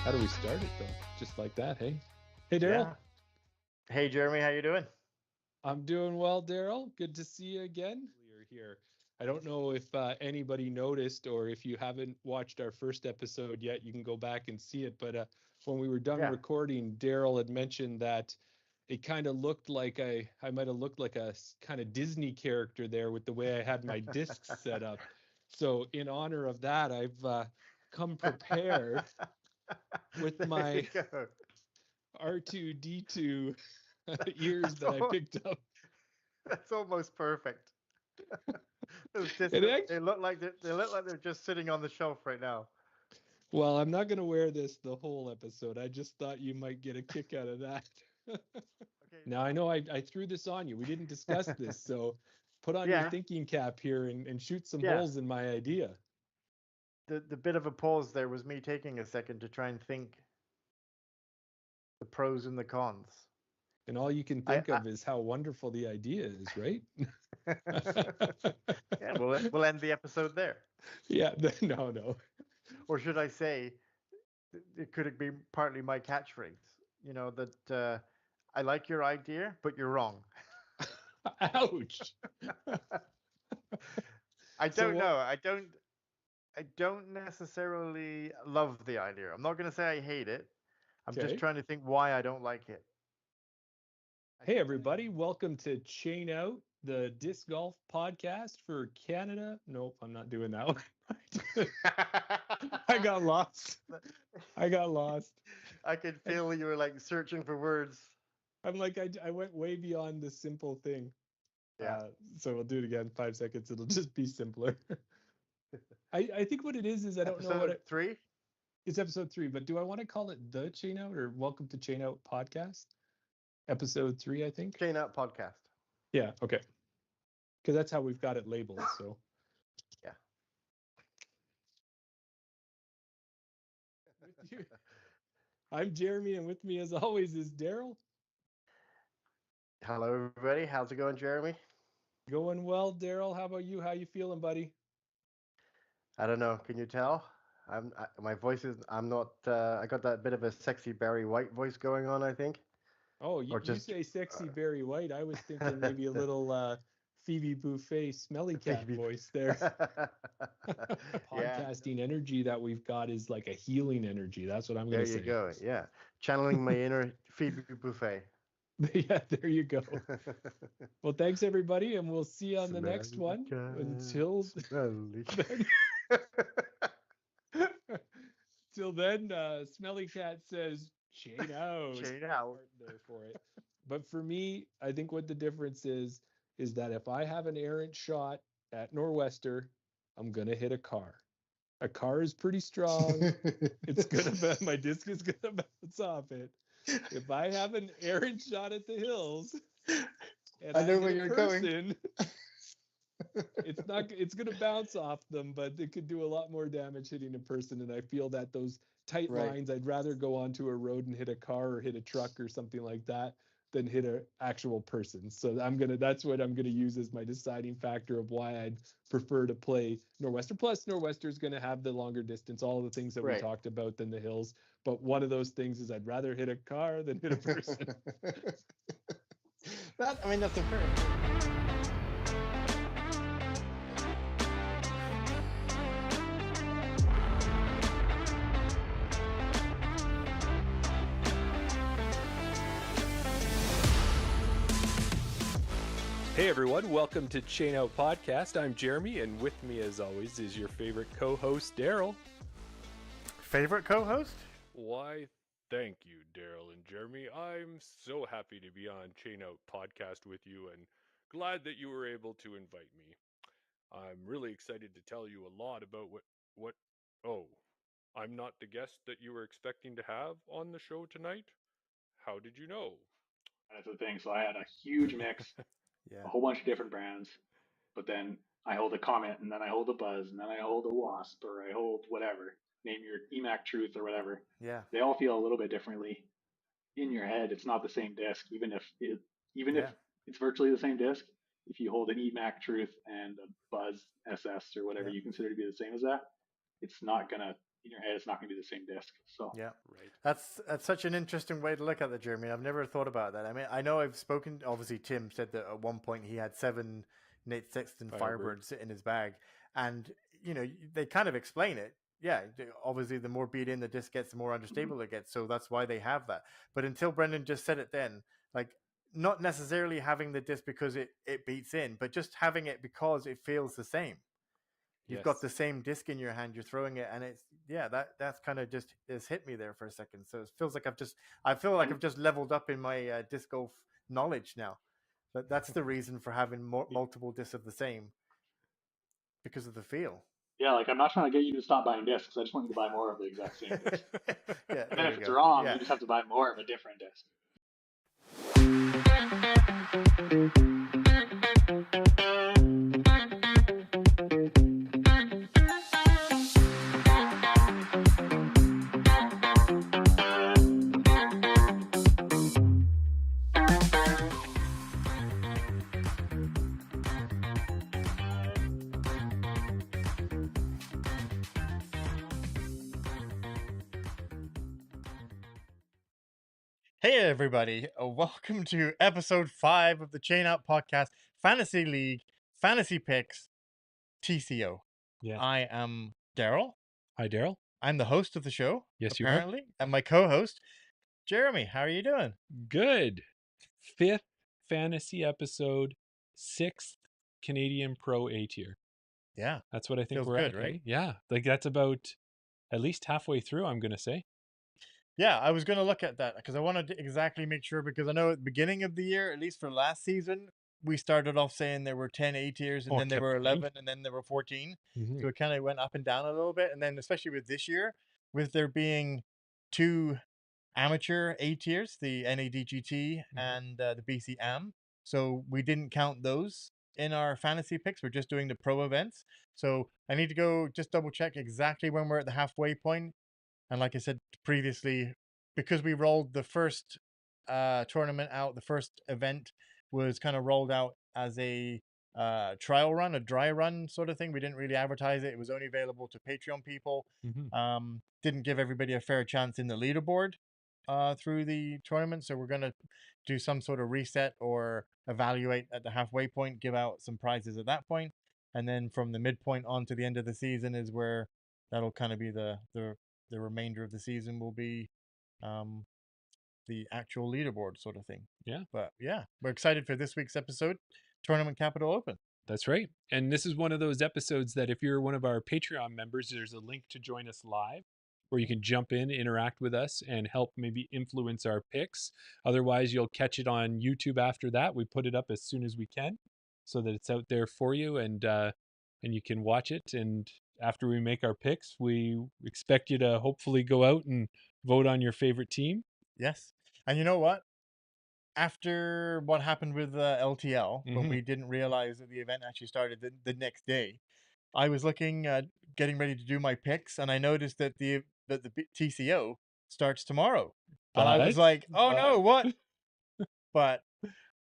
How do we start it though? Just like that, hey? Hey, Daryl. Yeah. Hey, Jeremy, how you doing? I'm doing well, Daryl. Good to see you again. You're here. I don't know if anybody noticed or if you haven't watched our first episode yet, you can go back and see it. But when we were done Yeah. recording, Daryl had mentioned that it kind of looked like I might have looked like a kind of Disney character there with the way I had my discs set up. So in honor of that, I've come prepared with There you my go. R2D2 ears That's that I almost, picked up. that's almost perfect. Those And discs, they look like they're just sitting on the shelf right now. well, I'm not going to wear this the whole episode. I just thought you might get a kick out of that. Okay. Now, I know I threw this on you. We didn't discuss this, so put on your Yeah. thinking cap here and shoot some Yeah. holes in my idea. The bit of a pause there was me taking a second to try and think the pros and the cons. And all you can I, think of is how wonderful the idea is, right? yeah, we'll end the episode there. Yeah, no, no. Or should I say, it could be partly my catchphrase? You know that I like your idea, but you're wrong. Ouch. I So don't know. what? I don't necessarily love the idea. I'm not going to say I hate it. I'm just Okay. trying to think why I don't like it. I Hey, think everybody. Welcome to Chain Out, the disc golf podcast for Canada. Nope, I'm not doing that one. I got lost. I got lost. I could I, feel you were like searching for words. I'm like, I went way beyond the simple thing. Yeah. So we'll do it again. 5 seconds. It'll just be simpler. I think what it is I don't know what Episode 3? it's episode 3, but do I want to call it the Chain Out or Welcome to Chain Out podcast? Episode 3, I think. Chain Up Podcast. Yeah. Okay. Because that's how we've got it labeled. So. Yeah. With you. I'm Jeremy, and with me, as always, is Daryl. Hello, everybody. How's it going, Jeremy? Going well, Daryl. How about you? How you feeling, buddy? I don't know. Can you tell? My voice is. I'm not. I got that bit of a sexy Barry White voice going on, I think. Oh, Or you just say sexy Barry White. I was thinking maybe a little Phoebe Buffet smelly cat Phoebe. voice there. Yeah. Podcasting energy that we've got is like a healing energy. That's what I'm going There to you say. go. Yeah. Channeling my inner Phoebe Buffet. Yeah, there you go. Well, thanks, everybody, and we'll see you on the next Smelly one. cat, Until smelly then, till then, Smelly Cat says, chain out. Chain out. Part there for it. But for me, I think what the difference is that if I have an errant shot at Nor'Wester, I'm gonna hit a car. A car is pretty strong. It's gonna my disc is gonna bounce off it. If I have an errant shot at the hills and I I know hit where a you're person, it's gonna bounce off them, but it could do a lot more damage hitting a person. And I feel that those tight Right. lines, I'd rather go onto a road and hit a car or hit a truck or something like that than hit an actual person. So that's what I'm gonna use as my deciding factor of why I'd prefer to play Nor'Wester. Plus, Nor'Wester is gonna have the longer distance, all the things that we Right. talked about than the hills. But one of those things is I'd rather hit a car than hit a person. That's a fair. Hey everyone, welcome to Chain Out Podcast. I'm Jeremy, and with me as always is your favorite co-host, Daryl. Favorite co-host? Why, thank you, Daryl and Jeremy. I'm so happy to be on Chain Out Podcast with you and glad that you were able to invite me. I'm really excited to tell you a lot about what oh, I'm not the guest that you were expecting to have on the show tonight? How did you know? That's the thing. So I had a huge mix, a Yeah. whole bunch of different brands, but then I hold a Comet, and then I hold a Buzz, and then I hold a Wasp, or I hold whatever. Name your EMAC Truth or whatever. Yeah. They all feel a little bit differently in your head. It's not the same disc, even Yeah. if it's virtually the same disc. If you hold an EMAC Truth and a Buzz SS or whatever Yeah. you consider to be the same as that, it's not gonna in your head it's not going to be the same disc. So Yeah. Right. That's such an interesting way to look at it, Jeremy. I've never thought about that. I mean, I know I've spoken. Obviously, Tim said that at one point he had 7 Nate Sexton Firebirds in his bag, and they kind of explain it. Yeah, obviously, the more beat in the disc gets, the more understable it gets. So that's why they have that. But until Brendan just said it, then like not necessarily having the disc because it beats in, but just having it because it feels the same. You've got the same disc in your hand, you're throwing it, and that's kind of just has hit me there for a second. So it feels like I've just leveled up in my disc golf knowledge now. But that's the reason for having multiple discs of the same, because of the feel. yeah, like I'm not trying to get you to stop buying discs. I just want you to buy more of the exact same disc. Yeah, And then there if we it's go. wrong, Yeah. you just have to buy more of a different disc. Hey everybody, welcome to episode 5 of the Chain Out Podcast Fantasy League Fantasy Picks TCO. Yeah. I am Daryl. Hi, Daryl. I'm the host of the show, Yes, you are. apparently, and my co-host, Jeremy. How are you doing? Good. 5th fantasy episode, 6th Canadian Pro A tier. Yeah, That's what I think feels we're good, at, right? eh? Yeah, like that's about at least halfway through, I'm going to say. Yeah, I was going to look at that because I wanted to exactly make sure, because I know at the beginning of the year, at least for last season, we started off saying there were 10 A tiers, and Oh, then there kept were going. 11, and then there were 14. Mhm. So it kind of went up and down a little bit. And then especially with this year, with there being 2 amateur A tiers, the NADGT and the BCM. So we didn't count those in our fantasy picks. We're just doing the pro events. So I need to go just double check exactly when we're at the halfway point. And like I said previously, because we rolled the first tournament out, the first event was kind of rolled out as a trial run, a dry run sort of thing. We didn't really advertise it. It was only available to Patreon people. Didn't give everybody a fair chance in the leaderboard through the tournament. So we're going to do some sort of reset or evaluate at the halfway point, give out some prizes at that point. And then from the midpoint on to the end of the season is where that'll kind of be the remainder of the season will be the actual leaderboard sort of thing. Yeah. But yeah, we're excited for this week's episode, Tournament Capital Open. That's right. And this is one of those episodes that if you're one of our Patreon members, there's a link to join us live where you can jump in, interact with us, and help maybe influence our picks. Otherwise, you'll catch it on YouTube after that. We put it up as soon as we can so that it's out there for you, and you can watch it. And after we make our picks, we expect you to hopefully go out and vote on your favorite team. Yes. And you know what? After what happened with LTL, when we didn't realize that the event actually started the next day, I was looking, getting ready to do my picks, and I noticed that the TCO starts tomorrow. And I was like, oh no, what? But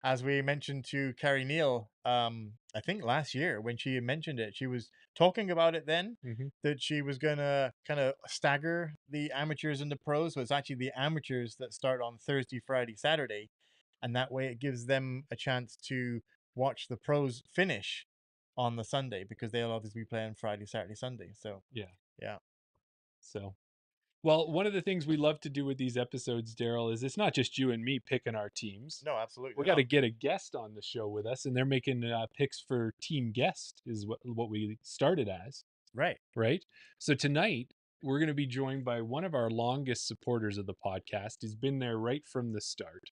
as we mentioned to Carrie Neal, I think last year when she mentioned it, she was talking about it then that she was gonna kind of stagger the amateurs and the pros. So it's actually the amateurs that start on Thursday, Friday, Saturday, and that way it gives them a chance to watch the pros finish on the Sunday because they'll obviously be playing Friday, Saturday, Sunday. So yeah. So, well, one of the things we love to do with these episodes, Daryl, is it's not just you and me picking our teams. No, absolutely. We got to get a guest on the show with us, and they're making picks for team guest is what we started as. Right. So tonight we're going to be joined by one of our longest supporters of the podcast. He's been there right from the start,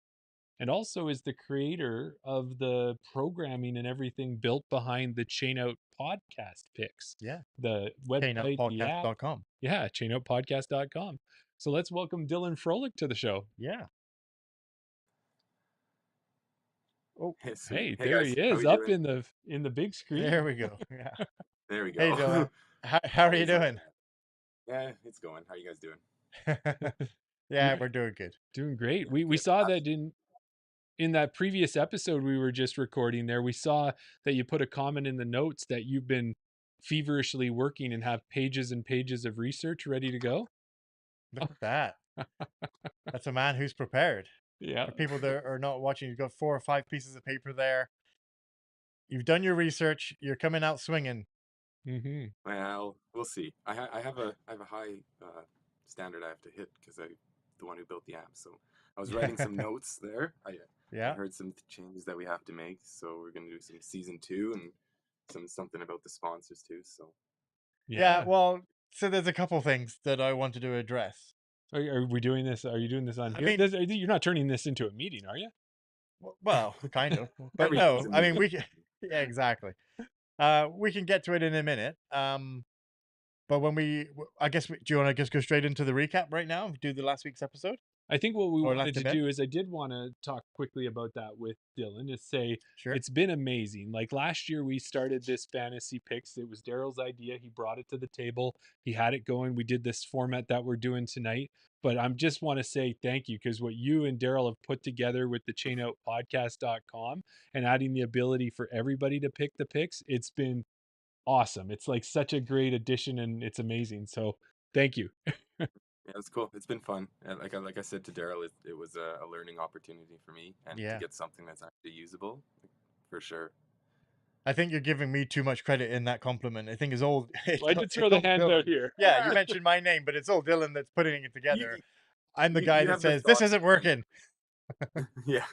and also is the creator of the programming and everything built behind the Chain Out podcast picks. Yeah. The website, the app. Chainoutpodcast.com. Yeah, chainoutpodcast.com. So let's welcome Dillon Folek to the show. Yeah. Oh, hey, Hey there guys, he is up in the big screen. There we go. Yeah. There we go. Hey, Dylan. How are you doing? Yeah, it's going. How are you guys doing? Yeah, we're doing good. Doing great. We saw that in that previous episode we were just recording there. We saw that you put a comment in the notes that you've been feverishly working and have pages and pages of research ready to go. Look at that. That's a man who's prepared. Yeah. For people that are not watching, you've got 4 or 5 pieces of paper there. You've done your research. You're coming out swinging. Mm-hmm. Well, we'll see. I have a high standard I have to hit because I'm the one who built the app. So I was writing some notes there. I Yeah. heard some changes that we have to make. So we're gonna do some season 2 and something about the sponsors too. So Yeah. Well, so there's a couple things that I wanted to address. Are we doing this? Are you doing this on I here? mean- You're not turning this into a meeting, are you? Well, kind of. But Everything's no, a I mean, meeting. we can. Yeah, exactly. We can get to it in a minute. But I guess, do you want to just go straight into the recap right now? Do the last week's episode? I think what we Or wanted left to a bit? do is I did want to talk quickly about that with Dillon, is say Sure. it's been amazing. Like last year we started this fantasy picks. It was Daryl's idea. He brought it to the table. He had it going. We did this format that we're doing tonight. But I just want to say thank you, because what you and Daryl have put together with the chainoutpodcast.com and adding the ability for everybody to pick the picks, it's been awesome. It's like such a great addition and it's amazing. So thank you. yeah, it's cool. It's been fun. And like I said to Daryl, it was a learning opportunity for me and Yeah. to get something that's actually usable, for sure. I think you're giving me too much credit in that compliment. I think it's all. Well, I did throw the hand out here. Yeah, you mentioned my name, but it's all Dylan that's putting it together. I'm the you- guy you that have the says this thought isn't working. Yeah,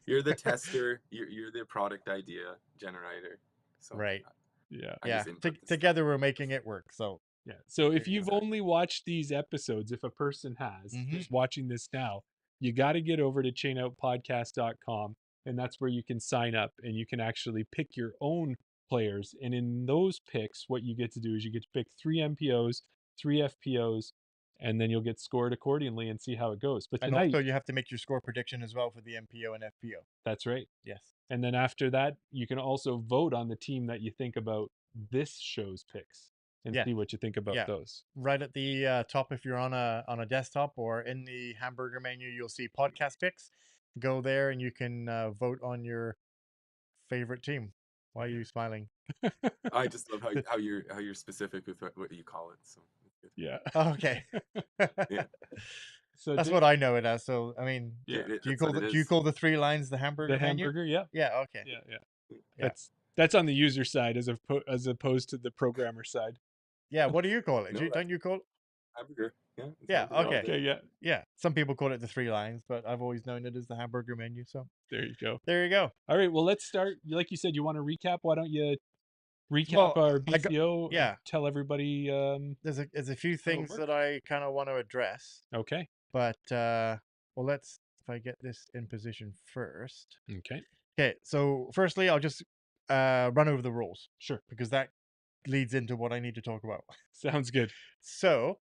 you're the tester. You're the product idea generator. So Right. Yeah. I Yeah. just input the Together we're making it work. So Yeah. So if There you you've go. only watched these episodes, if a person has Mhm. just watching this now, you got to get over to chainoutpodcast.com, and that's where you can sign up and you can actually pick your own players. And in those picks, what you get to do is you get to pick 3 MPOs, 3 FPOs, and then you'll get scored accordingly and see how it goes. But and tonight, also you have to make your score prediction as well for the MPO and FPO. that's right. Yes. And then after that, you can also vote on the team that you think about this show's picks and Yeah. see what you think about Yeah. those. Right at the top, if you're on a desktop or in the hamburger menu, you'll see podcast picks. Go there and you can vote on your favorite team. Why are you smiling? I just love how you're specific with what you call it. So it's good. Yeah. Oh, okay. Yeah. So That's what I know it as. So I mean, Yeah. do you That's call what it do you is. call the 3 lines the hamburger the menu? hamburger, yeah. Yeah. Okay. Yeah. That's on the user side as opposed to the programmer side. Yeah. What do you call it? No, Don't you call it? Hamburger. Yeah. it's Yeah, hamburger all okay. day. Okay, yeah. Yeah. Some people call it the 3 lines, but I've always known it as the hamburger menu. So There you go. there you go. All right, well, let's start. Like you said, you want to recap? Why don't you recap Well, our I got- BCO? yeah. And tell everybody. There's a few it things works. that I kind of want to address, Okay. but well, let's if I get this in position first. Okay. Okay. So firstly, I'll just run over the rules Sure. because that leads into what I need to talk about. Sounds good. So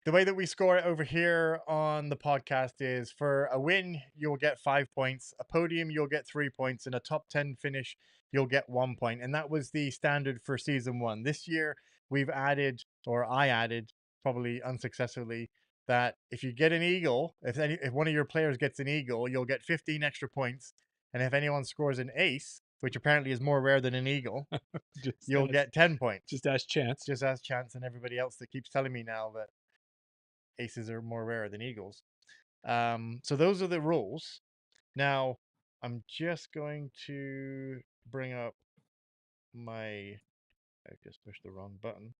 the way that we score it over here on the podcast is for a win, you'll get 5 points. A podium, you'll get 3 points. And a top 10 finish, you'll get 1 point. And that was the standard for season 1. This year, we've added, or I added, probably unsuccessfully, that if you get an eagle, if one of your players gets an eagle, you'll get 15 extra points. And if anyone scores an ace, which apparently is more rare than an eagle, you'll get 10 points. Just ask Chance. Just ask Chance and everybody else that keeps telling me now that aces are more rare than eagles. So those are the rules. Now, I'm just going to bring up I just pushed the wrong button.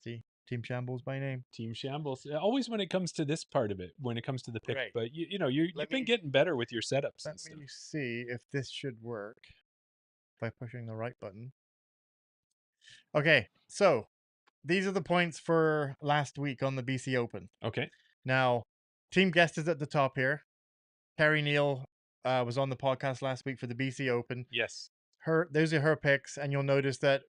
See, Team Shambles by name. Team Shambles. Always when it comes to this part of it, when it comes to the pick. Right. But you've been me- getting better with your setups Let and stuff. me see if this should work by pushing the right button. Okay, so these are the points for last week on the BC Open. Okay. Now, team guest is at the top here. Carrie Neal was on the podcast last week for the BC Open. Yes. Those are her picks, and you'll notice that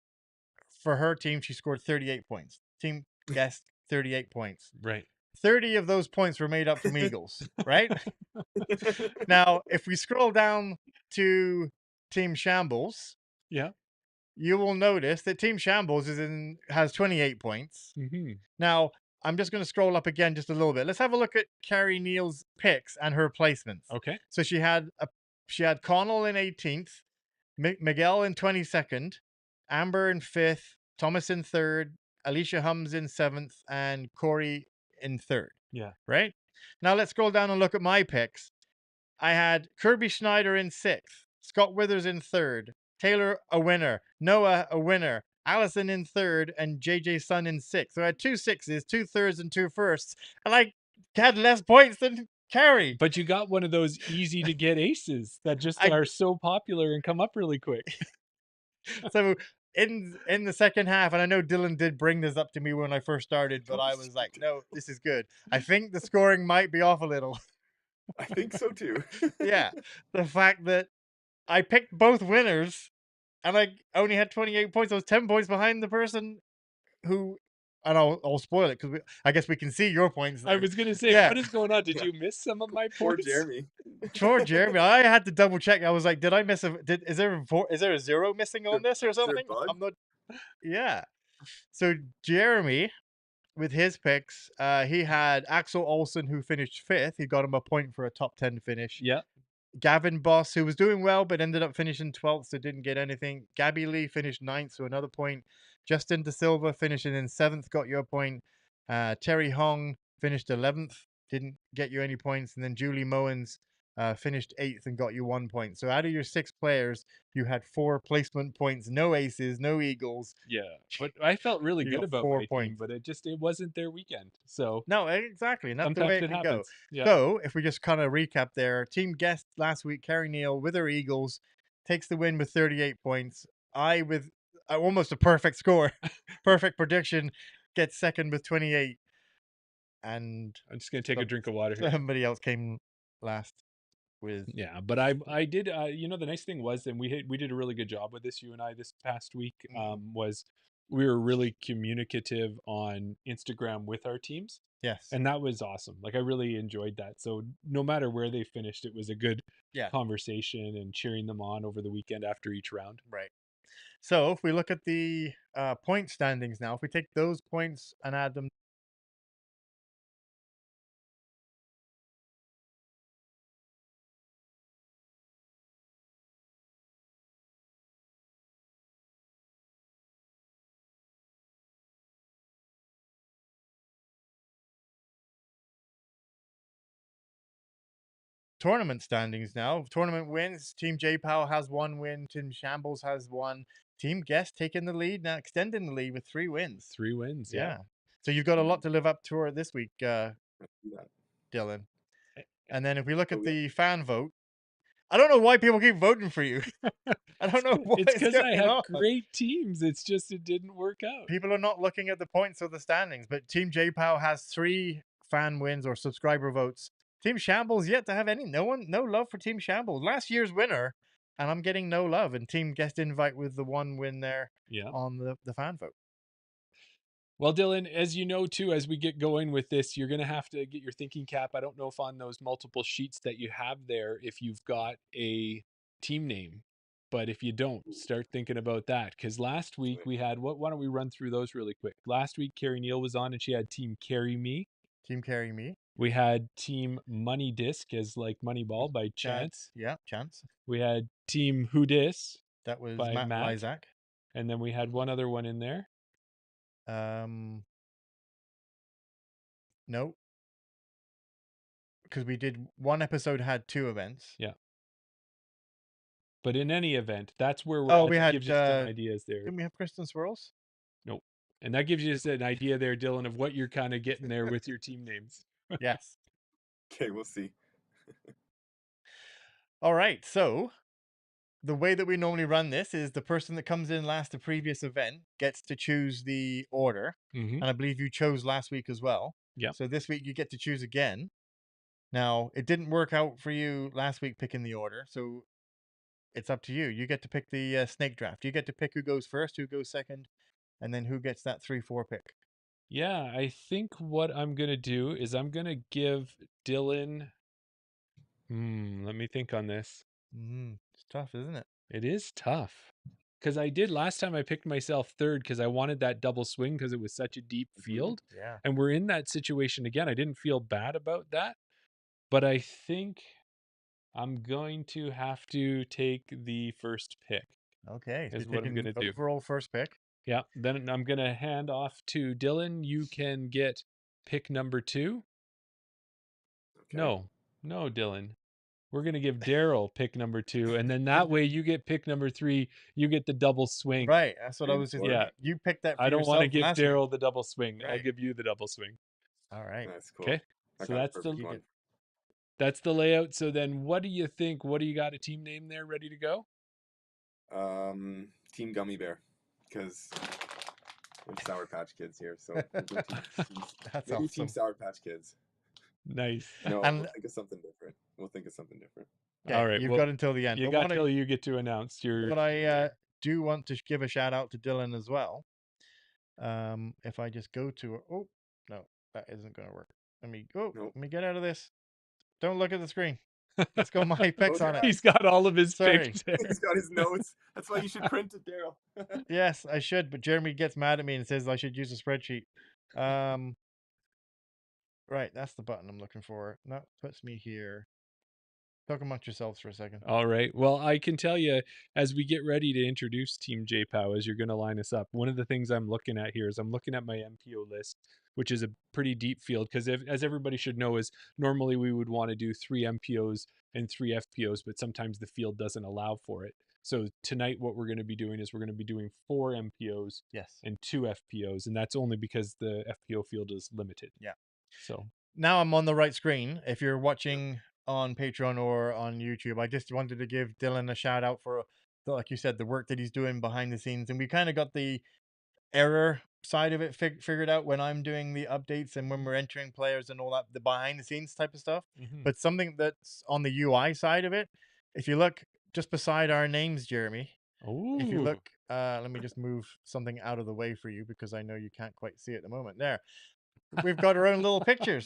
for her team, she scored 38 points. Team guest, 38 points. Right. 30 of those points were made up from Eagles, right? Now, if we scroll down to Team Shambles, Yeah. you will notice that Team Shambles has 28 points. Mm-hmm. Now, I'm just going to scroll up again just a little bit. Let's have a look at Carrie Neal's picks and her placements. Okay. So she had Connell in 18th, Miguel in 22nd, Amber in 5th, Thomas in 3rd, Alicia Hums in 7th, and Corey in 3rd. Yeah. Right? Now let's scroll down and look at my picks. I had Kirby Schneider in 6th, Scott Withers in 3rd, Taylor a winner, Noah a winner, Allison in 3rd, and JJ Sun in 6th. So I had 2 6s, 2 3rds, and 2 1sts, and I had less points than Carrie. But you got one of those easy to get aces that just I are so popular and come up really quick. So in the second half, and I know Dillon did bring this up to me when I first started, but I was like, no, this is good. I think the scoring might be off a little. I think so too. Yeah, the fact that I picked both winners and I only had 28 points. I was 10 points behind the person who, and I'll spoil it because I guess we can see your points there. I was gonna say, Yeah. what is going on? Did you miss some of my Poor points? Jeremy. Poor Jeremy. I had to double check. I was like, did I miss is there a zero missing on this or Is there a something? bug? I'm not. Yeah. So Jeremy, with his picks, he had Axel Olsen, who finished 5th. He got him a point for a top 10 finish. Yeah. Gavin Boss, who was doing well but ended up finishing 12th, so didn't get anything. Gabby Lee finished 9th, so another point. Justin De Silva finishing in 7th, got you a point. Terry Hong finished 11th, didn't get you any points. And then Julie Mowens finished 8th and got you 1 point. So out of your 6 players, you had 4 placement points, no aces, no eagles. Yeah. But I felt really You good got about 4 my points. team, but it wasn't their weekend. So No, exactly. And that's the sometimes way it it can go. happens. Yeah. So, if we just kind of recap there, team guest last week, Carrie Neal with her Eagles, takes the win with 38 points. I, with almost a perfect score, perfect prediction, gets second with 28. And I'm just gonna take a drink of water here. somebody else came last with. Yeah, but I did the nice thing was, and we did a really good job with this, you and I, this past week, was we were really communicative on Instagram with our teams, Yes. and that was awesome. Like, I really enjoyed that. So no matter where they finished, it was a good conversation and cheering them on over the weekend after each round. Right. So if we look at the point standings now, if we take those points and add them. Tournament standings now. Tournament wins. Team J Pow has 1 win. Team Shambles has 1. Team Guest taking the lead now, extending the lead with 3 wins. 3 wins. Yeah. So you've got a lot to live up to this week, Yeah. Dylan. And then if we look at Oh, the fan vote, I don't know why people keep voting for you. I don't know why It's because I going have on. great teams. It's just it didn't work out. People are not looking at the points or the standings, but Team J Pow has 3 fan wins or subscriber votes. Team Shambles yet to have any. No love for Team Shambles. Last year's winner, and I'm getting no love. And Team Guest Invite with the 1 win there on the fan vote. Well, Dylan, as you know, too, as we get going with this, you're going to have to get your thinking cap. I don't know if on those multiple sheets that you have there, if you've got a team name, but if you don't, start thinking about that. Because last week we had, why don't we run through those really quick? Last week, Carrie Neal was on and she had Team Carry Me. Team Carry Me. We had Team Money Disc as like Moneyball by Chance. Chance. We had Team Who Dis. That was by Matt Lysak. And then we had one other one in there. No. Because we did one episode had 2 events. Yeah. But in any event, that's where we're we had gives you some ideas there. Didn't we have Kristen Swirls? Nope. And that gives you just an idea there, Dylan, of what you're kind of getting there with your team names. Yes. Okay, we'll see. All right. So the way that we normally run this is the person that comes in last the previous event gets to choose the order. And I believe you chose last week as well. Yeah. So this week you get to choose again. Now, it didn't work out for you last week picking the order. So it's up to you. You get to pick the snake draft. You get to pick who goes first, who goes second, and then who gets that 3-4 pick. Yeah, I think what I'm going to do is I'm going to give Dylan... let me think on this. It's tough, isn't it? It is tough. Because I did last time I picked myself third because I wanted that double swing because it was such a deep field. Yeah. And we're in that situation again. I didn't feel bad about that. But I think I'm going to have to take the first pick. Okay, so is you're what I'm taking gonna the do. overall first pick. Yeah. Then I'm gonna hand off to Dylan. You can get pick number 2. Okay. No, Dylan. We're gonna give Daryl pick number 2, and then that way you get pick number 3. You get the double swing. Right, that's what I Three and was just four. Yeah. thinking. You picked that for I don't want to yourself give last week. Daryl the double swing. I'll Right. give you the double swing. All right. That's cool. Okay. I So got a that's perfect You one. get that's the layout. So then what do you think? What do you got a team name there ready to go? Team Gummy Bear, because there's Sour Patch Kids here, so we'll go That's maybe Team awesome. Sour Patch Kids. Nice. No, And we'll think of something different. All okay, right. you've Well, got until the end. you But got till you get to announce your. what I do want to give a shout out to Dylan as well. If I just go to oh no, that isn't going to work. Nope. Let me get out of this. Don't look at the screen. It's got my picks on it. He's got all of his Sorry. picks there. He's got his notes. That's why you should print it, Daryl. Yes, I should, but Jeremy gets mad at me and says I should use a spreadsheet. Right, that's the button I'm looking for. That puts me here. Talk amongst yourselves for a second. All right. Well, I can tell you as we get ready to introduce Team JPOW, as you're going to line us up, one of the things I'm looking at here is I'm looking at my MPO list, which is a pretty deep field because as everybody should know is normally we would want to do 3 MPOs and 3 FPOs, but sometimes the field doesn't allow for it. So tonight what we're going to be doing is we're going to be doing 4 MPOs Yes. and 2 FPOs, and that's only because the FPO field is limited. Yeah. So now I'm on the right screen. If you're watching on Patreon or on YouTube, I just wanted to give Dylan a shout out for, like you said, the work that he's doing behind the scenes. And we kind of got the error side of it figured out when I'm doing the updates and when we're entering players and all that, the behind the scenes type of stuff. But something that's on the UI side of it, if you look just beside our names, Jeremy, if you look, let me just move something out of the way for you because I know you can't quite see it at the moment. There. We've got our own little pictures.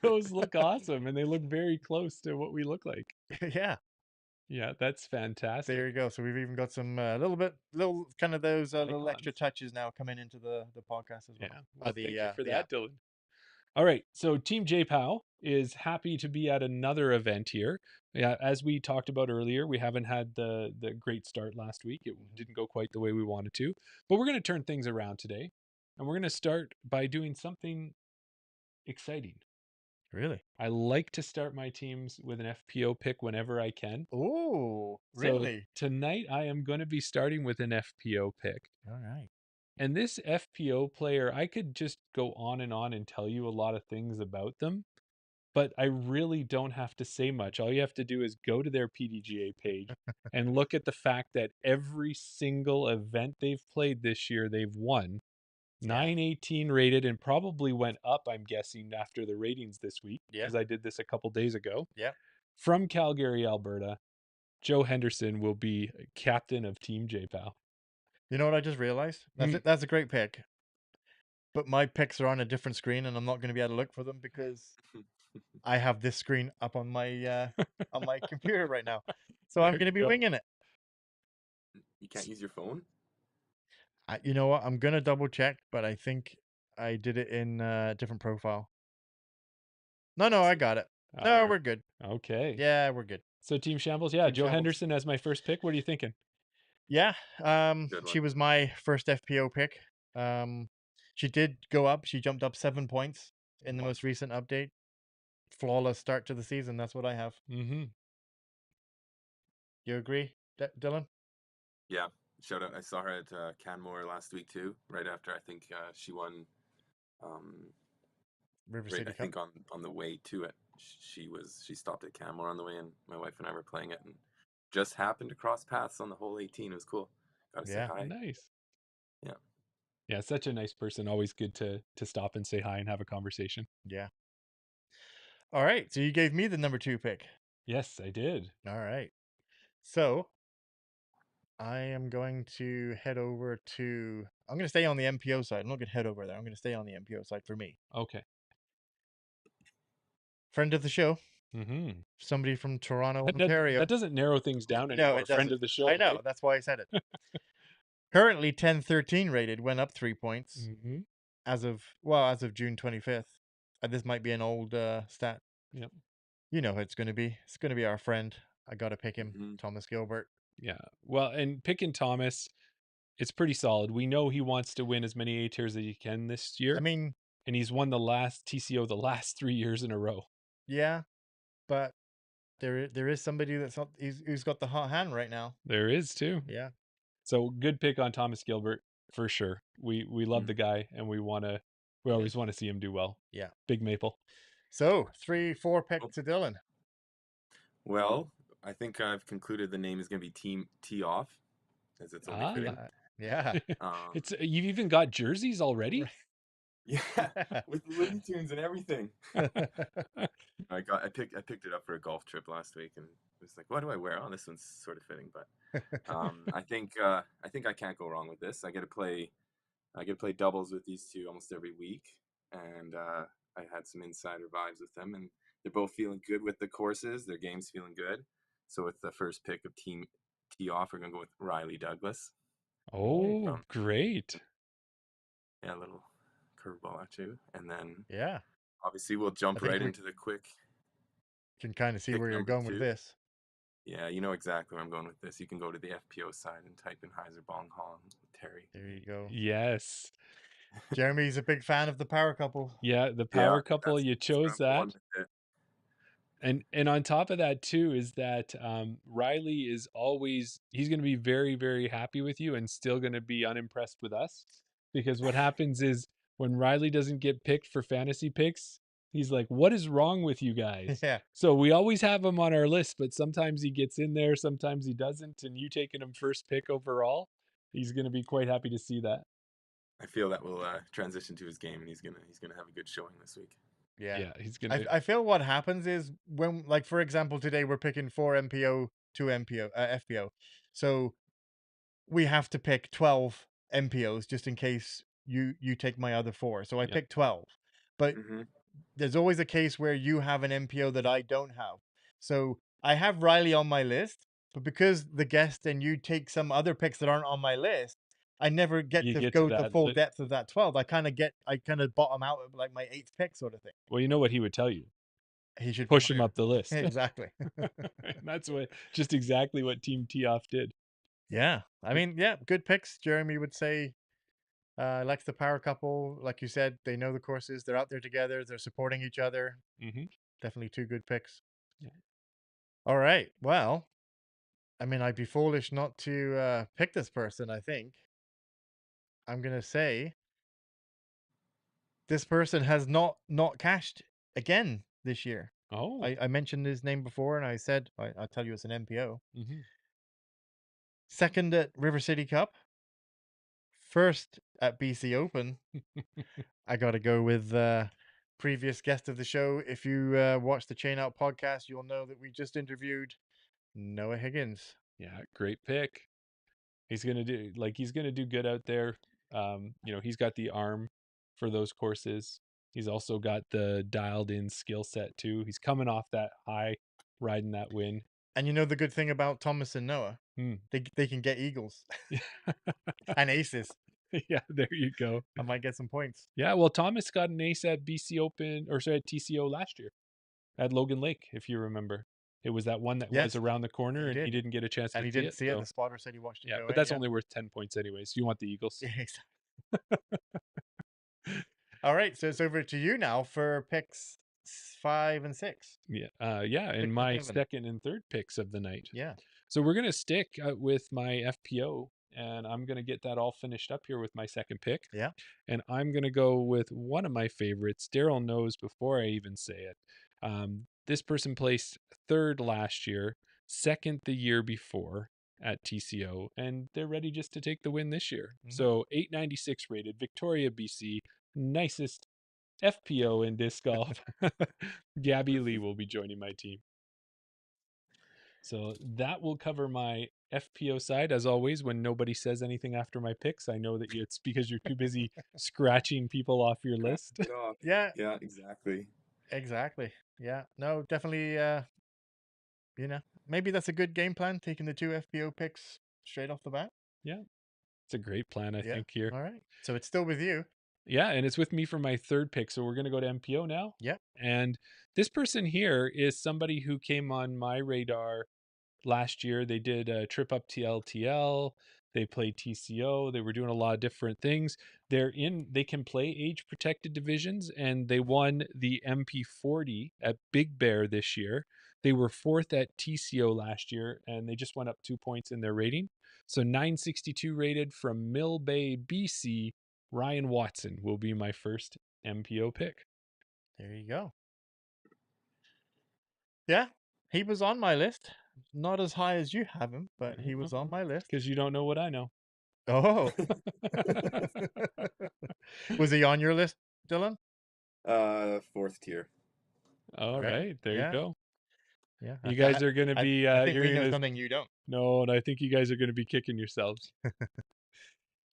Those look awesome, and they look very close to what we look like. Yeah. Yeah, that's fantastic. There you go. So we've even got some little kind of those little extra touches now coming into the podcast as well. Yeah. Well, thank you for the that, Dylan. All right. So Team JPOW is happy to be at another event here. Yeah, as we talked about earlier, we haven't had the great start last week. It didn't go quite the way we wanted to, but we're going to turn things around today, and we're going to start by doing something exciting. Really? I like to start my teams with an FPO pick whenever I can. Oh, So really? tonight I am going to be starting with an FPO pick. All right. And this FPO player, I could just go on and tell you a lot of things about them, but I really don't have to say much. All you have to do is go to their PDGA page and look at the fact that every single event they've played this year, they've won. 918 rated and probably went up, I'm guessing, after the ratings this week, because I did this a couple days ago. Yeah. From Calgary, Alberta, Joe Henderson will be captain of Team JPOW. You know what I just realized? That's a great pick. But my picks are on a different screen, and I'm not going to be able to look for them because I have this screen up on my computer right now. So I'm going to be winging it. You can't use your phone? You know what? I'm going to double check, but I think I did it in a different profile. No, I got it. No, we're good. Okay. Yeah, we're good. So Team Shambles, Team Joe Shambles. Henderson as my first pick. What are you thinking? Yeah, Good she one. was my first FPO pick. She did go up. She jumped up 7 points in the most recent update. Flawless start to the season. That's what I have. Mm-hmm. You agree, Dylan? Yeah. Shout out. I saw her at Canmore last week too. Right after I think she won. River Right, City I Cup. think on the way to it, she stopped at Canmore on the way, and my wife and I were playing it, and just happened to cross paths on the whole 18. It was cool. Got to say hi. Nice. Yeah. Yeah, such a nice person. Always good to stop and say hi and have a conversation. Yeah. All right. So you gave me the number 2 pick. Yes, I did. All right. So I am going to head over to. I'm going to stay on the MPO side. I'm not going to head over there. I'm going to stay on the MPO side for me. Okay. Friend of the show. Mm-hmm. Somebody from Toronto, Ontario. That doesn't narrow things down anymore. No, it Friend doesn't. of the show. I know. Right? That's why I said it. Currently 1013 rated, went up 3 points as of June 25th. This might be an old stat. Yep. You know who it's going to be. It's going to be our friend. I got to pick him, Mhm. Thomas Gilbert. Yeah. Well, and picking Thomas, it's pretty solid. We know he wants to win as many A tiers as he can this I year, mean, and he's won the last TCO the last 3 years in a row. yeah, but there is somebody who's got the hot hand right now. There is too. Yeah. So good pick on Thomas Gilbert for sure. We love the guy, and we always want to see him do well. Yeah. Big Maple. So 3-4 pick to Dillon. Well, I think I've concluded the name is going to be Team Tee Off, as it's only fitting. Yeah. It's you've even got jerseys already. Yeah, with the Looney Tunes and everything. I picked it up for a golf trip last week, and it was like, what do I wear? Oh, this one's sort of fitting, but I think I can't go wrong with this. I get to play doubles with these two almost every week, and I had some insider vibes with them, and they're both feeling good with the courses. Their game's feeling good. So with the first pick of Team Tee Off, we're gonna go with Riley Douglas. Oh, great. Yeah, a little curveball at you, and then Yeah. obviously we'll jump right into the quick. Can kind of see pick where you're number going 2. with this. Yeah, you know exactly where I'm going with this. You can go to the FPO side and type in Heiser Bong Hong Terry. There you go. Yes. Jeremy's a big fan of the power couple. Yeah, the power couple, you that's where chose I'm that. going with it. And on top of that too is that Riley is he's going to be very, very happy with you and still going to be unimpressed with us, because what happens is when Riley doesn't get picked for fantasy picks, he's like, what is wrong with you guys? Yeah. So we always have him on our list, but sometimes he gets in there, sometimes he doesn't, and you taking him first pick overall, he's going to be quite happy to see that. I feel that will transition to his game, and he's gonna have a good showing this week. Yeah. He's going to. I feel what happens is when, like, for example, today we're picking 4 MPO, 2 FPO. So we have to pick 12 MPOs just in case you take my other 4. So I picked 12. But there's always a case where you have an MPO that I don't have. So I have Riley on my list, but because the guest and you take some other picks that aren't on my list, I never get You to get go to the that, full but depth of that 12. I kind of bottom out at like my 8th pick sort of thing. well, you know what he would tell you? He should Push him up the list. Exactly. That's just exactly what Team Tee-Off did. Yeah. I mean, yeah, good picks. Jeremy would say likes the power couple. Like you said, they know the courses. They're out there together. They're supporting each other. Definitely 2 good picks. Yeah. All right. Well, I mean, I'd be foolish not to pick this person, I think. I'm going to say this person has not cashed again this year. Oh. I mentioned his name before, and I said, I'll tell you it's an MPO. Second at River City Cup. First at BC Open. I got to go with previous guest of the show. If you watch the Chain Out podcast, you'll know that we just interviewed Noah Higgins. Yeah, great pick. He's gonna do good out there. He's got the arm for those courses. He's also got the dialed in skill set too. He's coming off that high, riding that win. And you know the good thing about Thomas and Noah? They can get eagles and aces. Yeah, there you go. I might get some points. Yeah, well, Thomas got an ace at BC Open, or sorry, at TCO last year at Logan Lake, if you remember. It was that one that was around the corner, and he didn't get a chance to see it. And he didn't see it. The spotter said he watched it. Yeah, but that's only worth 10 points anyways. You want the Eagles. Yeah, exactly. All right, so it's over to you now for picks 5 and 6. Yeah, and my second and third picks of the night. Yeah. So we're gonna stick with my FPO, and I'm gonna get that all finished up here with my second pick. Yeah. And I'm gonna go with one of my favorites. Daryl knows before I even say it. This person placed third last year, second the year before at TCO, and they're ready just to take the win this year. So 896 rated, Victoria, BC, nicest FPO in disc golf. Gabby Lee will be joining my team. So that will cover my FPO side. As always, when nobody says anything after my picks, I know that it's because you're too busy scratching people off your list. Yeah. Yeah, exactly. Exactly. Yeah. No, definitely maybe that's a good game plan, taking the 2 FPO picks straight off the bat. Yeah. It's a great plan, I think, here. All right. So it's still with you. Yeah, and it's with me for my third pick. So we're going to go to MPO now. Yeah. And this person here is somebody who came on my radar last year. They did a trip up to LTL. They played TCO. They were doing a lot of different things. They can play age protected divisions, and they won the MP40 at Big Bear this year. They were fourth at TCO last year, and they just went up 2 points in their rating. So 962 rated from Mill Bay, BC. Ryan Watson will be my first MPO pick. There you go. Yeah, he was on my list. Not as high as you have him, but he was on my list. Because you don't know what I know. Oh. Was he on your list, Dylan? Fourth tier. All right, there you Yeah. go. Yeah. You guys are going to be. I think you're we know gonna, something you don't. No, and I think you guys are going to be kicking yourselves.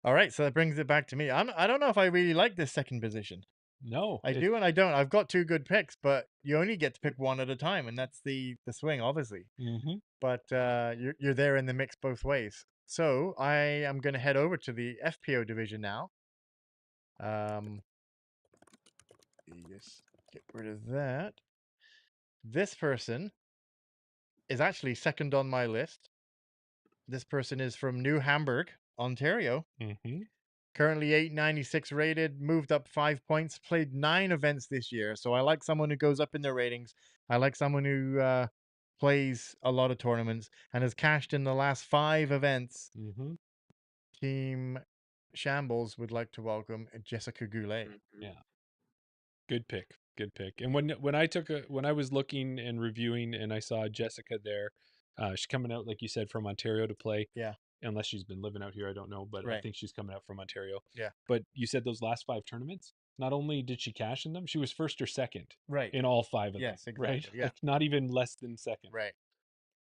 All right, so that brings it back to me. I don't know if I really like this second position. No, I do and I don't. I've got two good picks, but you only get to pick one at a time, and that's the swing, obviously. Mm-hmm. But you're there in the mix both ways. So I am going to head over to the FPO division now. Just get rid of that. This person is actually second on my list. This person is from New Hamburg, Ontario. Mm-hmm. Currently 896 rated, moved up 5 points, played 9 events this year. So I like someone who goes up in their ratings. I like someone who plays a lot of tournaments and has cashed in the last 5 events. Mm-hmm. Team Shambles would like to welcome Jessica Goulet. Mm-hmm. Yeah. Good pick. Good pick. And when I was looking and reviewing and I saw Jessica there, she's coming out, like you said, from Ontario to play. Yeah. Unless she's been living out here, I don't know, but I Right. think she's coming out from Ontario. Yeah. But you said those last 5 tournaments, not only did she cash in them, she was first or second Right. in all 5 of Yes, them. exactly. Right? Yeah. Like not even less than second. Right.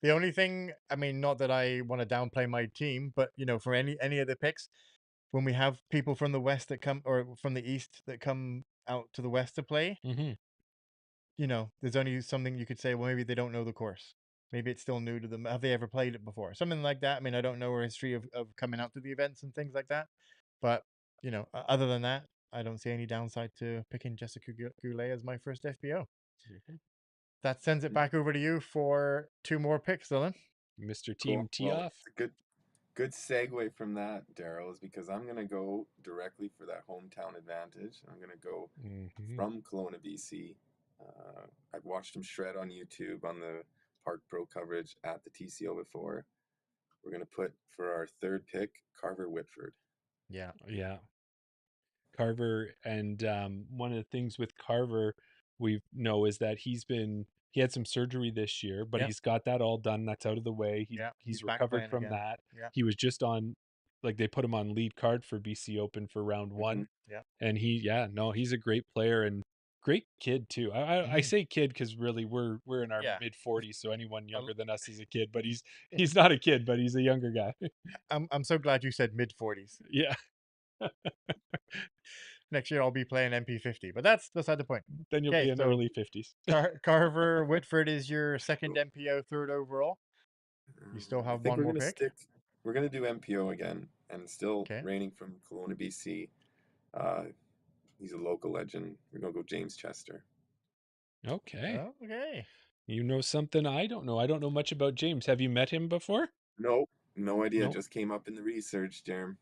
The only thing, I mean, not that I want to downplay my team, but you know, for any of the picks, when we have people from the west that come or from the east that come out to the west to play, Mm-hmm. you know, there's only something you could say. Well, maybe they don't know the course. Maybe it's still new to them. Have they ever played it before? Something like that. I mean, I don't know her history of coming out to the events and things like that. But, you know, other than that, I don't see any downside to picking Jessica Goulet as my first FBO. Mm-hmm. That sends it back over to you for 2 more picks, Dylan. Mr. Cool. Team Tee Well, off. it's a good segue from that, Daryl, is because I'm gonna go directly for that hometown advantage. I'm gonna go Mm-hmm. from Kelowna, BC. I've watched him shred on YouTube on the Park Pro coverage at the TCO before. We're gonna put for our third pick Carver Whitford. Yeah. Yeah. Carver, and one of the things with Carver we know is that he had some surgery this year, but Yep. he's got that all done. That's out of the way. He's back recovered playing from again. that. Yeah. He was just on, like they put him on lead card for BC Open for round 1. Yeah. And he's a great player and great kid too. I say kid because really we're in our mid 40s, so anyone younger than us is a kid. But he's not a kid, but he's a younger guy. I'm so glad you said mid 40s. Yeah. Next year I'll be playing MP50, but that's beside the point. Then you'll be in early 50s. Carver Whitford is your second MPO, third overall. You still have one more pick. We're gonna do MPO again, and still reigning from Kelowna, BC. He's a local legend. We're gonna go James Chester. Okay. Okay. You know something I don't know. I don't know much about James. Have you met him before? Nope. No idea. Nope. Just came up in the research, Jerem.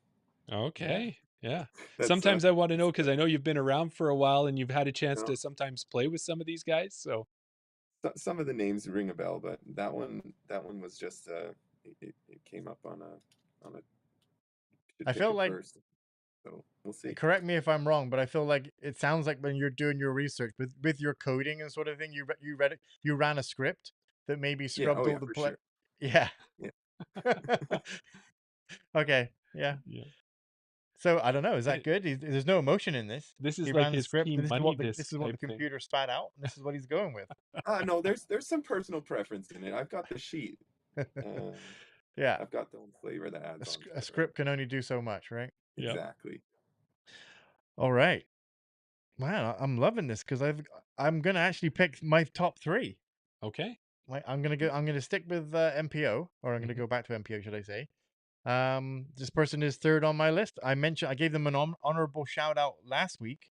Okay. Yeah. Sometimes I want to know because I know you've been around for a while and you've had a chance to sometimes play with some of these guys. So some of the names ring a bell, but that one was just it came up on a. I feel like first, so we'll see. Correct me if I'm wrong, but I feel like it sounds like when you're doing your research with your coding and sort of thing, you ran a script that maybe scrubbed all the play. Sure. Yeah. Yeah. Okay. Yeah. Yeah. So I don't know. Is that good? There's no emotion in this. This is he like ran his the script. team money disc. This is what the computer spat out. And this is what he's going with. No, there's some personal preference in it. I've got the sheet. Yeah. I've got the own flavor that adds on. A script can only do so much, right? Exactly. All right. Man, I'm loving this because I'm gonna actually pick my top 3. Okay. I'm gonna stick with MPO, or I'm gonna go back to MPO, should I say? This person is third on my list. I gave them an honorable shout out last week,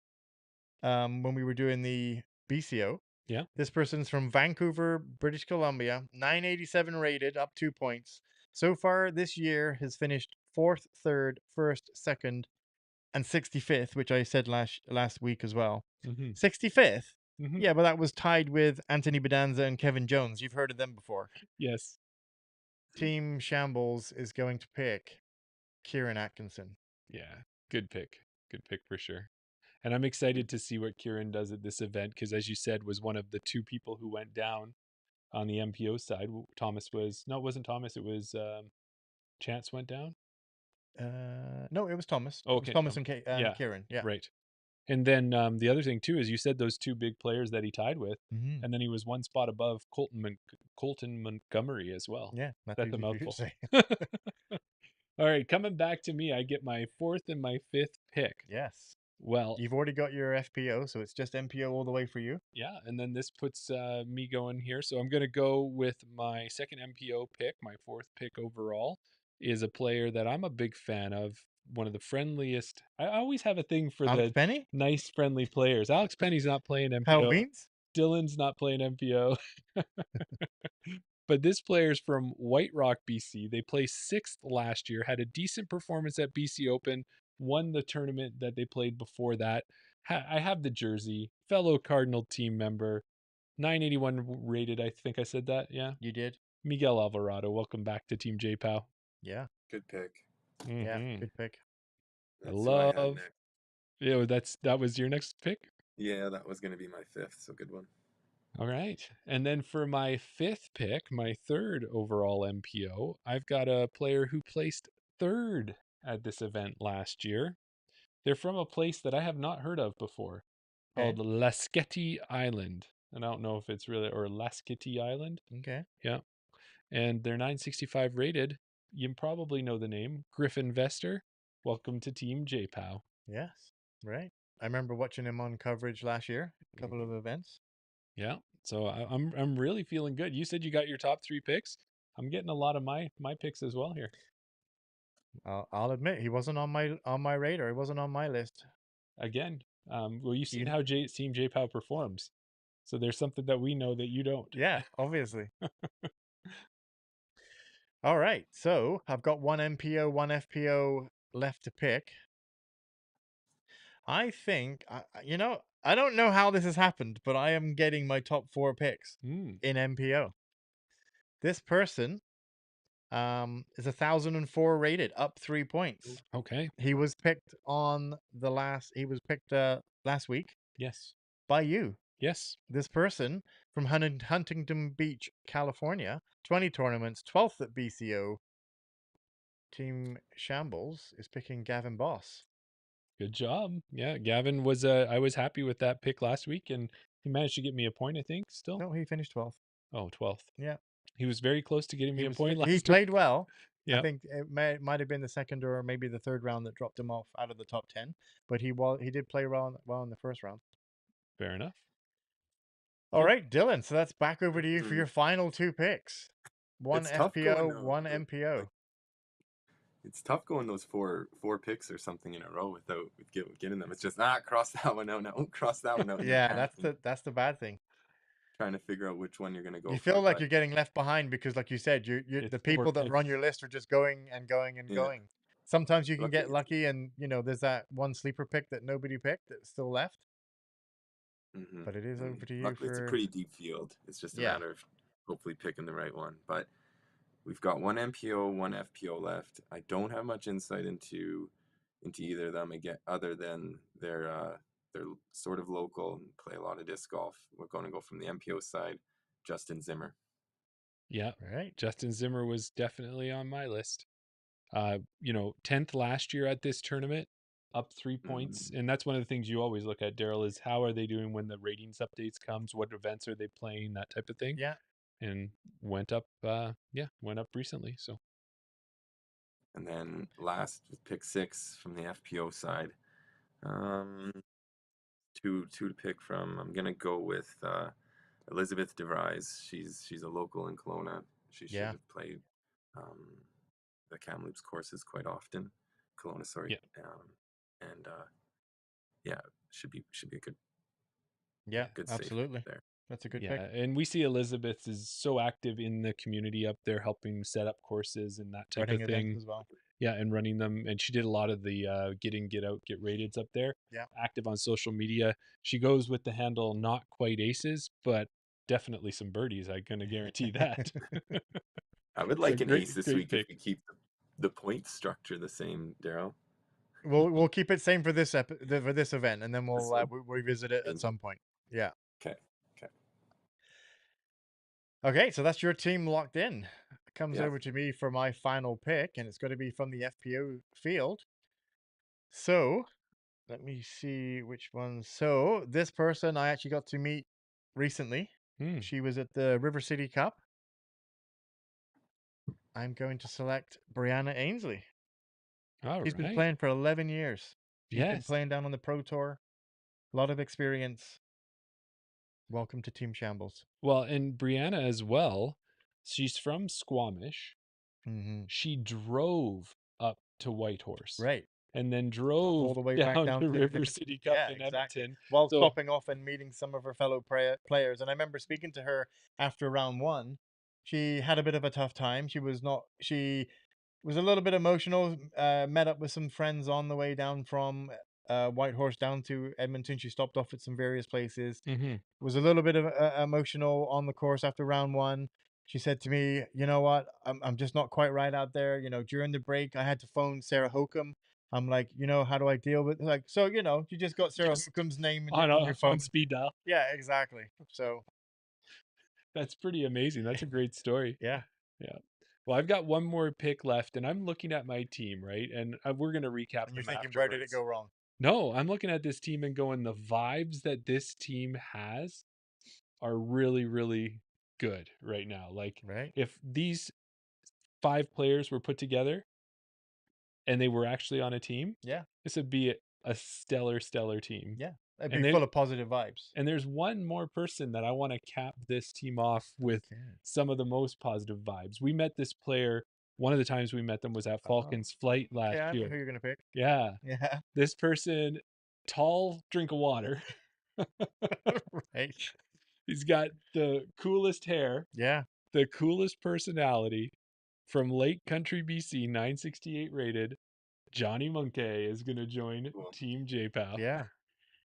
when we were doing the BCO. Yeah. This person's from Vancouver, British Columbia, 987 rated, up 2 points. So far this year has finished 4th, 3rd, 1st, 2nd, and 65th, which I said last week as well. Mm-hmm. 65th? Mm-hmm. Yeah, but that was tied with Anthony Bedanza and Kevin Jones. You've heard of them before. Yes. Team Shambles is going to pick Kieran Atkinson. Yeah. Good pick. Good pick for sure. And I'm excited to see what Kieran does at this event because, as you said, was one of the 2 people who went down on the MPO side. Thomas was no, it wasn't Thomas. It was Chance went down. No, it was Thomas. Oh, It was okay, Thomas Thomas. and Yeah, Kieran. Yeah. right. And then the other thing too is you said those 2 big players that he tied with, Mm-hmm. and then he was 1 spot above Colton Montgomery as well. Yeah, that's That's a easy for you to mouthful. say. All right, coming back to me, I get my 4th and my 5th pick. Yes. Well, You've already got your FPO, so it's just MPO all the way for you. yeah, and then this puts me going here. So I'm going to go with my second MPO pick. My 4th pick overall is a player that I'm a big fan of. One of the friendliest. I always have a thing for Alex the Penny? nice, friendly players. Alex Penny's not playing Kyle MPO. Beans? Dillon's not playing MPO. But this player's from White Rock, BC. They placed 6th last year, had a decent performance at BC Open, won the tournament that they played before that. I have the jersey, fellow Cardinal team member, 981 rated. I think I said that. Yeah. You did? Miguel Alvarado. Welcome back to Team JPOW. Yeah. Good pick. Yeah. Mm-hmm. Good pick. I That's who I had love. next. Yeah, that was your next pick. Yeah, that was going to be my 5th, so good one. All right. And then for my 5th pick, my 3rd overall MPO, I've got a player who placed 3rd at this event last year. They're from a place that I have not heard of before Okay. called Lasqueti Island. And I don't know if it's really, or Lasqueti Island. Okay. Yeah. And they're 965 rated. You probably know the name Griffin Vester. Welcome to Team JPOW. Yes. Right. I remember watching him on coverage last year, a couple of Mhm. events. Yeah. So I'm really feeling good. You said you got your top 3 picks. I'm getting a lot of my picks as well here. I'll admit he wasn't on my radar. He wasn't on my list. Again, well, you've seen You, how Team JPOW performs. So there's something that we know that you don't. yeah, obviously. All right. So I've got one MPO, one FPO left to pick. I think I don't know how this has happened, but I am getting my top 4 picks Mm, in MPO. This person is 1004 rated, up 3 points. okay. He was picked last week Yes. by you. Yes. This person from Huntington Beach, California, 20 tournaments, 12th at BCO. Team Shambles is picking Gavin Boss. Good job. Yeah, Gavin was I was happy with that pick last week and he managed to get me a point, I think, still. No, he finished 12th. Oh, 12th. Yeah. He was very close to getting me a point He last played week. well. I Yeah, think it might have been the second or maybe the third round that dropped him off out of the top 10, but he did play well in the first round. fair enough. All Good. right, Dylan. So that's back over to you for your final 2 picks. One It's tough FPO, going one MPO. like, it's tough going those four picks or something in a row without getting them. It's just cross that one out, no, cross that one out. And you're Yeah, panicking, that's the bad thing. trying to figure out which one you're gonna go You for. feel like But you're getting left behind because, like you said, you It's the 4 people that are on picks. your list are just going and going and yeah, going. Sometimes you can luckily get lucky, and there's that one sleeper pick that nobody picked that's still left. But it is over to you luckily it's a for pretty deep field. It's just a yeah, matter of hopefully picking the right one. But we've got one MPO, one FPO left. I don't have much insight into either of them again, other than they're sort of local and play a lot of disc golf. We're going to go from the MPO side, Justin Zimmer. Yeah. right. Justin Zimmer was definitely on my list. 10th last year at this tournament, up 3 points. And that's one of the things you always look at, Daryl, is how are they doing when the ratings updates comes? What events are they playing? That type of thing. Yeah, And went up recently. So And then last with pick 6 from the FPO side. Two to pick from. I'm gonna go with Elizabeth DeVries. She's a local in Kelowna. She should yeah, have played the Kamloops courses quite often. Kelowna, sorry. yeah. And yeah, should be a good yeah, good safe absolutely. there. That's a good Yeah, pick. and we see Elizabeth is so active in the community up there, helping set up courses and that type of Running events thing. as well. Yeah, and running them. And she did a lot of the get out, get rateds up there. Yeah. Active on social media. She goes with the handle not quite aces, but definitely some birdies. I'm gonna guarantee that. I would It's a like an ace great, this great week if pick. we keep the point structure the same, Daryl. We'll keep it same for this for this event, and then we'll So we'll revisit it at change it. some point. Yeah. Okay. Okay. Okay, so that's your team locked in. It comes Yeah. over to me for my final pick, and it's going to be from the FPO field. So let me see which one. So this person I actually got to meet recently. Hmm. She was at the River City Cup. I'm going to select Brianna Ainsley. All She's been right. playing for 11 years. She's been Yes. playing down on the Pro Tour. A lot of experience. Welcome to Team Shambles. Well, and Brianna as well. She's from Squamish. Mm-hmm. She drove up to Whitehorse Right. and then All drove the way back down down to to River different. City Cup Yeah, in exactly. Edmonton. While So, stopping off and meeting some of her fellow players. And I remember speaking to her after round one. She had a bit of a tough time. She was not. She was a little bit emotional. Met up with some friends on the way down from Whitehorse down to Edmonton. She stopped off at some various places. mhm. Was a little bit of emotional on the course after round one. She said to me, "You know what? I'm just not quite right out there. You know, during the break, I had to phone Sarah Hokum. I'm like, how do I deal with like so? You just got Sarah Just Hokum's name on in your phone. on speed dial. Yeah, exactly. So That's pretty amazing. That's a great story. yeah, Yeah. Well, I've got one more pick left, and I'm looking at my team, right? And we're going to recap and you're them thinking, where did it afterwards. go wrong? No, I'm looking at this team and going, the vibes that this team has are really, really good right now. Like, Right? if these 5 players were put together and they were actually on a team, Yeah, this would be a stellar, stellar team. yeah. It'd be And full of positive vibes. there's one more person that I want to cap this team off with Okay. some of the most positive vibes. We met this player. One of the times we met them was at Oh, Falcons Flight okay. last I know who year. you're gonna pick. Yeah. Yeah. This person, tall drink of water. Right. He's got the coolest hair, Yeah. the coolest personality, from Lake Country, BC, 968 rated. Johnny Monkey is going to join Cool. Team JPOW. Yeah.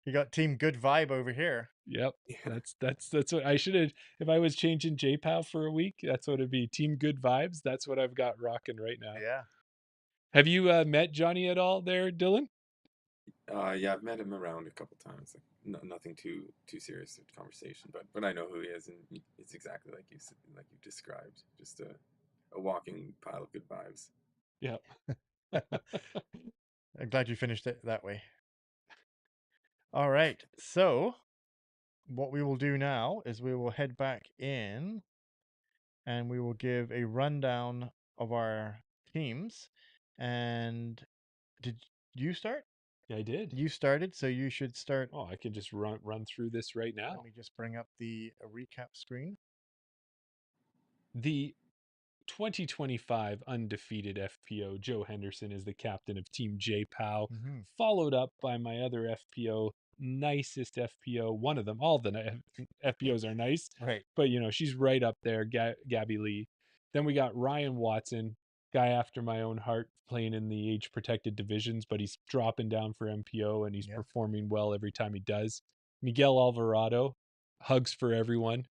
You got Team Good Vibe over here. Yep. Yeah. That's what I should have. If I was changing JPOW for a week, that's what it'd be. Team Good Vibes. That's what I've got rocking right now. Yeah. Have you met Johnny at all there, Dylan? Yeah, I've met him around a couple times. Like, nothing too serious conversation, but I know who he is, and it's exactly like like you described. Just a walking pile of good vibes. Yep. I'm glad you finished it that way. All right. So, what we will do now is we will head back in and we will give a rundown of our teams. And did you start? Yeah, I did. You started, so you should start. Oh, I can just run through this right Let now. me just bring up the recap screen. The 2025 undefeated FPO, Joe Henderson, is the captain of Team JPOW, Mm-hmm. followed up by my other FPO, nicest FPO, one of them. All the FPOs are nice, Right. but she's right up there, Gabby Lee. Then we got Ryan Watson, guy after my own heart, playing in the age protected divisions, but he's dropping down for MPO and he's Yep. performing well every time he does. Miguel Alvarado, hugs for everyone.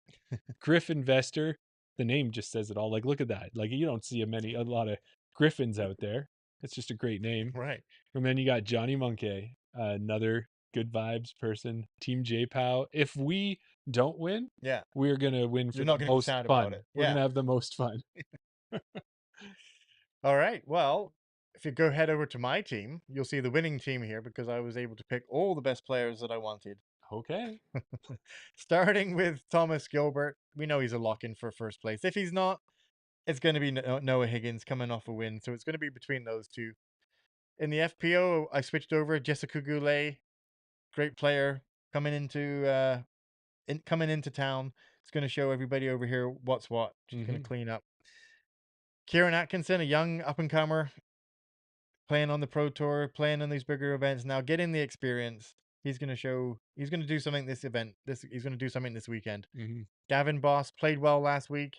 Griff Investor, the name just says it all. Like, look at that. Like, you don't see a lot of Griffins out there. It's just a great name. Right. And then you got Johnny Monkey, another good vibes person, Team JPOW. If we don't win, Yeah. we're going to win for You're the not going to be most sad about fun. it. We're going Yeah. to have the most fun. All right. Well, if you go head over to my team, you'll see the winning team here because I was able to pick all the best players that I wanted. Okay. Starting with Thomas Gilbert, we know he's a lock in for first place. If he's not, it's going to be Noah Higgins coming off a win. So it's going to be between those two. In the FPO, I switched over Jessica Goulet, great player coming into town. It's going to show everybody over here what's what. She's going to clean up. Kieran Atkinson, a young up and comer, playing on the Pro Tour, playing on these bigger events now, getting the experience. He's going to do something this event. He's going to do something this weekend. Mm-hmm. Gavin Boss played well last week,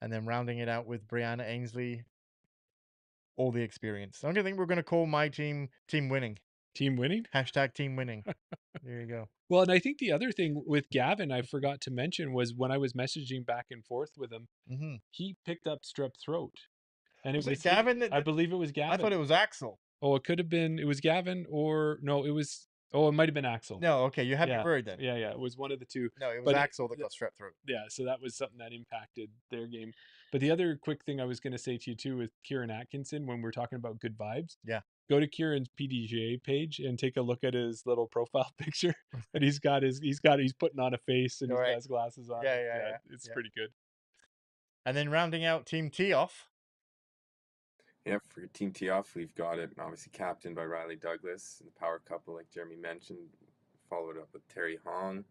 and then rounding it out with Brianna Ainsley, all the experience. I'm going to think we're going to call my team winning. Team winning? Hashtag team winning. There you go. Well, and I think the other thing with Gavin I forgot to mention was when I was messaging back and forth with him, Mm-hmm. he picked up strep throat. And it Was it was Gavin? I believe it was I Gavin. thought it was Axel. Oh, it could have been, it was Gavin or no, it was, oh, it might have been Axel. No, okay, you have Yeah. your bird then. Yeah, yeah, it was one of the two. No, it was But Axel that got strep throat. yeah, so that was something that impacted their game. But the other quick thing I was going to say to you too with Kieran Atkinson when we're talking about good vibes. Yeah. Go to Kieran's PDGA page and take a look at his little profile picture. And he's putting on a face and he's got his glasses on. Yeah. It's pretty good. And then rounding out Team Tee Off. Yeah, for Team Tee Off, we've got it obviously captained by Riley Douglas, and the power couple, like Jeremy mentioned, followed up with Terry Hong.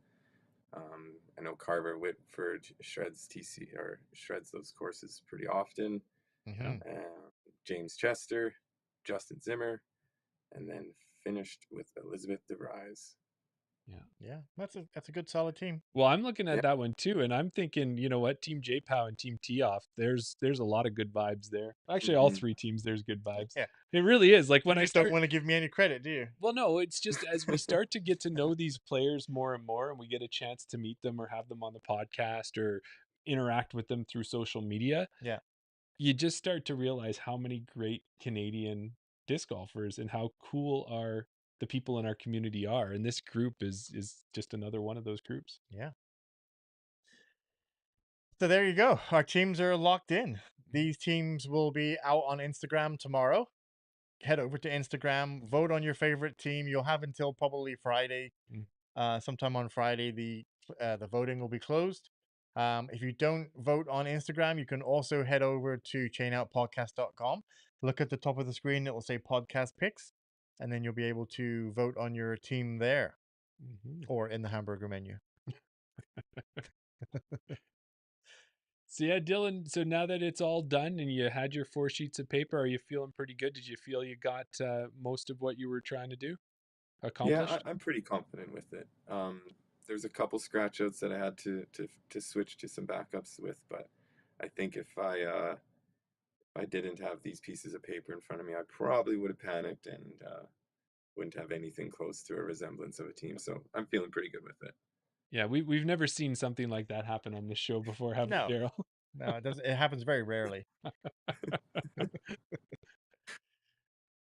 I know Carver Whitford shreds those courses pretty often. Mm-hmm. James Chester, Justin Zimmer, and then finished with Elizabeth DeVries. Yeah, that's a good solid team. Well, I'm looking at that one too, and I'm thinking, you know what, Team J-Pow and Team Tee-Off, there's a lot of good vibes there. Actually, all three teams, there's good vibes. Yeah. It really is. Like when you I just don't want to give me any credit, do you? Well, no, it's just as we start to get to know these players more and more, and we get a chance to meet them or have them on the podcast or interact with them through social media. Yeah. You just start to realize how many great Canadian disc golfers and how cool the people in our community are, and this group is just another one of those groups. Yeah. So there you go. Our teams are locked in. These teams will be out on Instagram tomorrow. Head over to Instagram, vote on your favorite team. You'll have until probably Friday. Sometime on Friday, the voting will be closed. If you don't vote on Instagram, you can also head over to chainoutpodcast.com. Look at the top of the screen, it will say podcast picks, and then you'll be able to vote on your team there or in the hamburger menu. So yeah, Dylan, so now that it's all done and you had your 4 sheets of paper, are you feeling pretty good? Did you feel you got most of what you were trying to do accomplished? Yeah, I'm pretty confident with it. There's a couple scratch outs that I had to switch to some backups with, but I think if I didn't have these pieces of paper in front of me, I probably would have panicked and wouldn't have anything close to a resemblance of a team. So I'm feeling pretty good with it. Yeah, we've never seen something like that happen on this show before, have we, Daryl? No, it doesn't. It happens very rarely.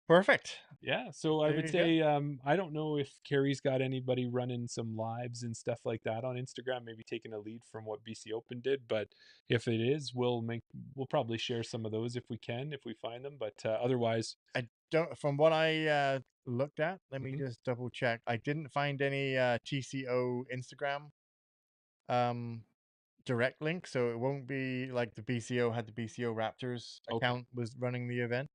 Perfect. Yeah, so I would say I don't know if Carrie's got anybody running some lives and stuff like that on Instagram, maybe taking a lead from what BC Open did, but if it is, we'll probably share some of those if we can, if we find them, but otherwise I don't, from what I looked at, let me just double check. I didn't find any TCO Instagram direct link, so it won't be like the BCO had the BCO Raptors account was running the event.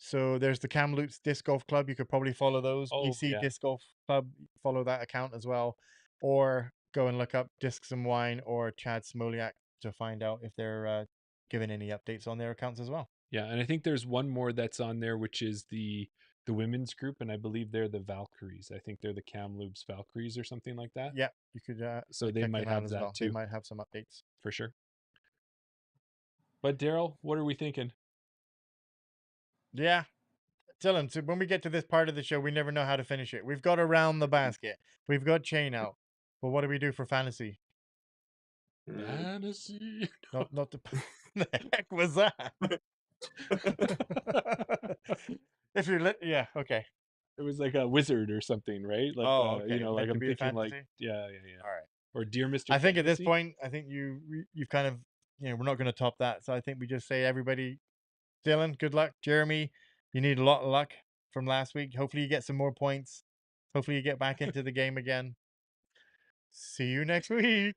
So there's the Kamloops Disc Golf Club. You could probably follow those. BC Disc Golf Club, follow that account as well, or go and look up Discs and Wine or Chad Smoliak to find out if they're giving any updates on their accounts as well. Yeah, and I think there's one more that's on there, which is the women's group, and I believe they're the Valkyries. I think they're the Kamloops Valkyries or something like that. Yeah, you could. So they might have that too. They might have some updates for sure. But Daryl, what are we thinking? Yeah, Dylan. So when we get to this part of the show, we never know how to finish it. We've got around the basket. We've got chain out. But what do we do for fantasy? Fantasy. Not the. The heck was that? If you're yeah, okay. It was like a wizard or something, right? Like, okay. You know, like I'm thinking like, yeah. All right. Or Dear Mr. I think Fantasy? at this point, I think you've kind of, you know, we're not going to top that. So I think we just say everybody, Dylan, good luck. Jeremy, you need a lot of luck from last week. Hopefully you get some more points. Hopefully you get back into the game again. See you next week.